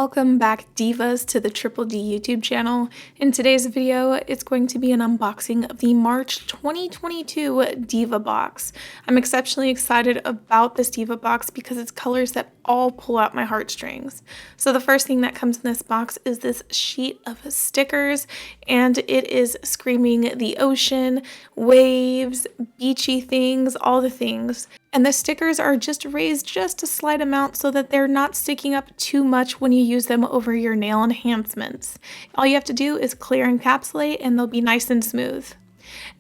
Welcome back, Divas, to the Triple D YouTube channel. In today's video, it's going to be an unboxing of the March 2022 Diva Box. I'm exceptionally excited about this Diva Box because it's colors that all pull out my heartstrings. So the first thing that comes in this box is this sheet of stickers, and it is screaming the ocean, waves, beachy things, all the things. And the stickers are just raised just a slight amount so that they're not sticking up too much when you use them over your nail enhancements. All you have to do is clear encapsulate and they'll be nice and smooth.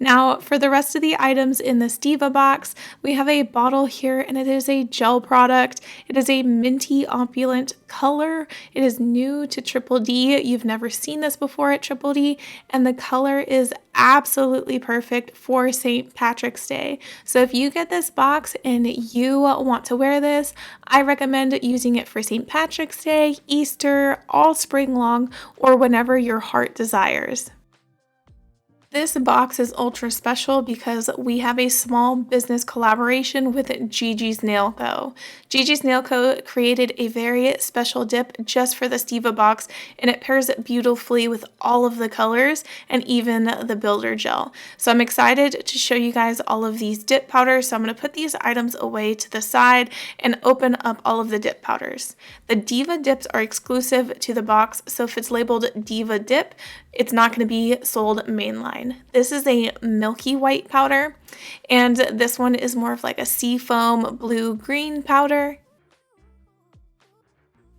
Now, for the rest of the items in this Diva Box, we have a bottle here, and it is a gel product. It is a minty opulent color. It is new to Triple D. You've never seen this before at Triple D, and the color is absolutely perfect for St. Patrick's Day. So if you get this box and you want to wear this, I recommend using it for St. Patrick's Day, Easter, all spring long, or whenever your heart desires. This box is ultra special because we have a small business collaboration with Gigi's Nail Co. Gigi's Nail Co. created a very special dip just for this Diva Box, and it pairs beautifully with all of the colors and even the builder gel. So I'm excited to show you guys all of these dip powders. So I'm going to put these items away to the side and open up all of the dip powders. The Diva dips are exclusive to the box, so if it's labeled Diva Dip, it's not going to be sold mainline. This is a milky white powder, and this one is more of like a seafoam blue-green powder.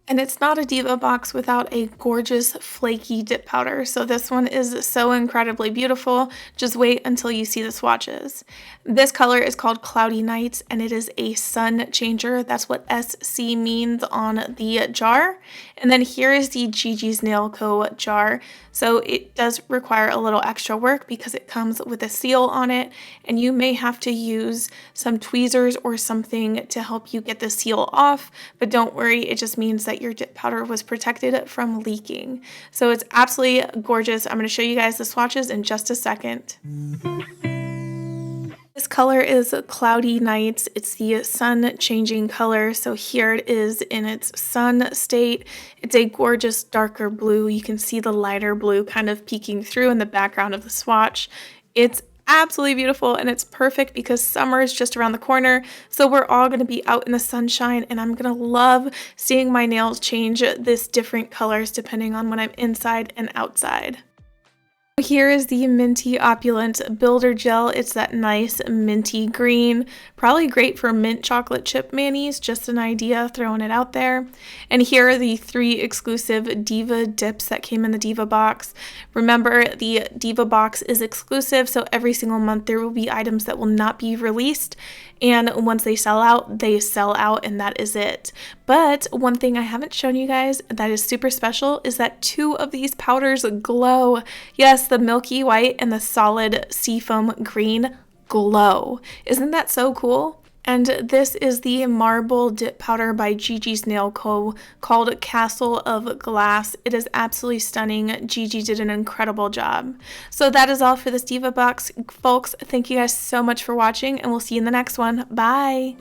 And it's not a Diva Box without a gorgeous flaky dip powder. So this one is so incredibly beautiful. Just wait until you see the swatches. This color is called Cloudy Nights, and it is a sun changer. That's what SC means on the jar. And then here is the Gigi's Nail Co. jar. So it does require a little extra work because it comes with a seal on it, and you may have to use some tweezers or something to help you get the seal off. But don't worry, it just means that your dip powder was protected from leaking. So it's absolutely gorgeous. I'm going to show you guys the swatches in just a second. This color is Cloudy Nights. It's the sun changing color. So here it is in its sun state. It's a gorgeous darker blue. You can see the lighter blue kind of peeking through in the background of the swatch. It's absolutely beautiful, and it's perfect because summer is just around the corner, so we're all going to be out in the sunshine, and I'm going to love seeing my nails change this different colors depending on when I'm inside and outside. Here is the minty opulent builder gel. It's that nice minty green, probably great for mint chocolate chip manis, just an idea, throwing it out there. And here are the 3 exclusive Diva dips that came in the Diva Box. Remember, the Diva Box is exclusive, so every single month there will be items that will not be released, and once they sell out, and that is it. But one thing I haven't shown you guys that is super special is that 2 of these powders glow. Yes, the milky white and the solid seafoam green glow. Isn't that so cool? And this is the marble dip powder by Gigi's Nail Co. called Castle of Glass. It is absolutely stunning. Gigi did an incredible job. So that is all for this Diva Box, folks. Thank you guys so much for watching, and we'll see you in the next one. Bye!